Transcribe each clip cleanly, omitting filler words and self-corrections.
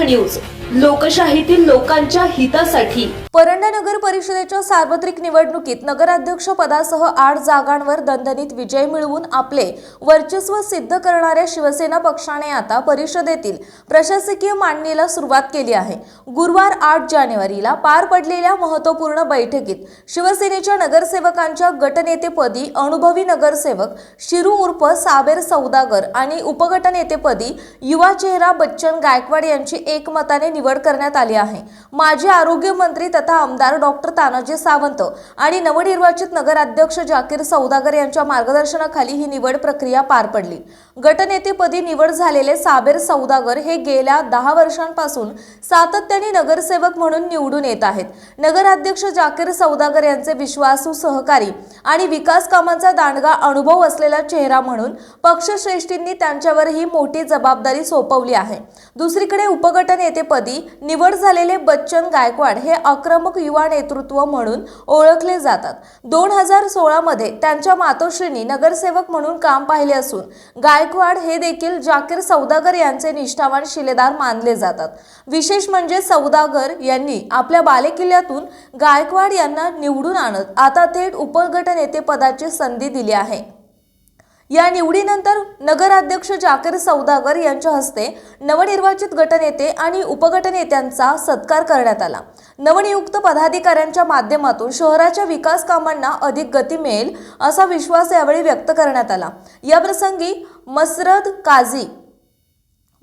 News, लोकशाहीतील लोकांच्या हितासाठी। परंडा नगर परिषदेच्या सार्वत्रिक निवडणुकीत नगराध्यक्ष पदासह 8 जागांवर दणदणीत विजय मिळवून आपले वर्चस्व सिद्ध करणाऱ्या शिवसेना पक्षाने आता परिषदेतील प्रशासकीय मांडणीला सुरुवात केली आहे। गुरुवार 8 जानेवारीला पार पडलेल्या महत्त्वपूर्ण बैठकीत शिवसेनेच्या नगरसेवकांच्या गटनेतेपदी अनुभवी नगरसेवक शिरू उर्फ साबेर सौदागर आणि उपगटनेतेपदी युवा चेहरा बच्चन गायकवाड यांची एकमताने निवड करण्यात आली आहे। माजी आरोग्य मंत्री तथा आमदार डॉक्टर तानाजी सावंत आणि नवनिर्वाचित नगराध्यक्ष जाकीर सौदागर यांच्या मार्गदर्शनाखाली ही निवड प्रक्रिया पार पडली। गटनेतेपदी निवड झालेले साबेर सौदागर हे गेल्या 10 वर्षांपासून सातत्याने नगरसेवक म्हणून निवडून येत आहेत। नगराध्यक्ष जाकीर सौदागर यांचे विश्वासू सहकारी आणि विकास कामांचा दांडगा अनुभव असलेला चेहरा म्हणून पक्षश्रेष्ठींनी त्यांच्यावर ही मोठी जबाबदारी सोपवली आहे। दुसरीकडे उपगटनेतेपदी निवड झालेले बच्चन गायकवाड हे आक्रमक युवा नेतृत्व म्हणून ओळखले जातात। 2016 मध्ये त्यांच्या मातोश्रींनी नगरसेवक म्हणून काम पाहिले असून गायकवाड हे देखील जाकीर सौदागर यांचे निष्ठावान शिलेदार मानले जातात। विशेष म्हणजे सौदागर यांनी आपल्या बालेकिल्ल्यातून गायकवाड यांना निवडून आणत आता थेट उपगटनेते पदाची संधी दिली आहे। या निवडीनंतर नगराध्यक्ष जाकीर सौदागर यांच्या हस्ते नवनिर्वाचित गटनेते आणि उपगटनेत्यांचा सत्कार करण्यात आला। नवनियुक्त पदाधिकाऱ्यांच्या माध्यमातून शहराच्या विकास कामांना अधिक गती मिळेल असा विश्वास यावेळी व्यक्त करण्यात आला। या प्रसंगी मसरद काझी,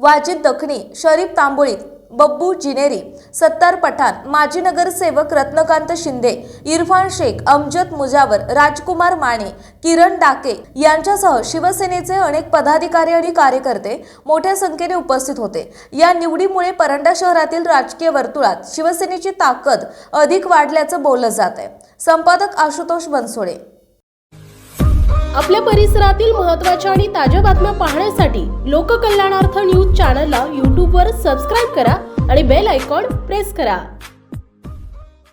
वाजिद दखनी, शरीफ तांबोळी, बब्बू जिनेरी, सत्तार पठाण, माजी नगरसेवक रत्नकांत शिंदे, इरफान शेख, अमजद मुजावर, राजकुमार माने, किरण डाके यांच्यासह शिवसेनेचे अनेक पदाधिकारी आणि कार्यकर्ते मोठ्या संख्येने उपस्थित होते। या निवडीमुळे परंडा शहरातील राजकीय वर्तुळात शिवसेनेची ताकद अधिक वाढल्याचं बोललं जात आहे। संपादक आशुतोष बनसोडे। आपल्या परिसरातील महत्त्वाच्या आणि ताज्या बातम्या पाहण्यासाठी लोककल्याणार्थ न्यूज चॅनलला YouTube वर सबस्क्राईब करा आणि बेल आयकॉन प्रेस करा।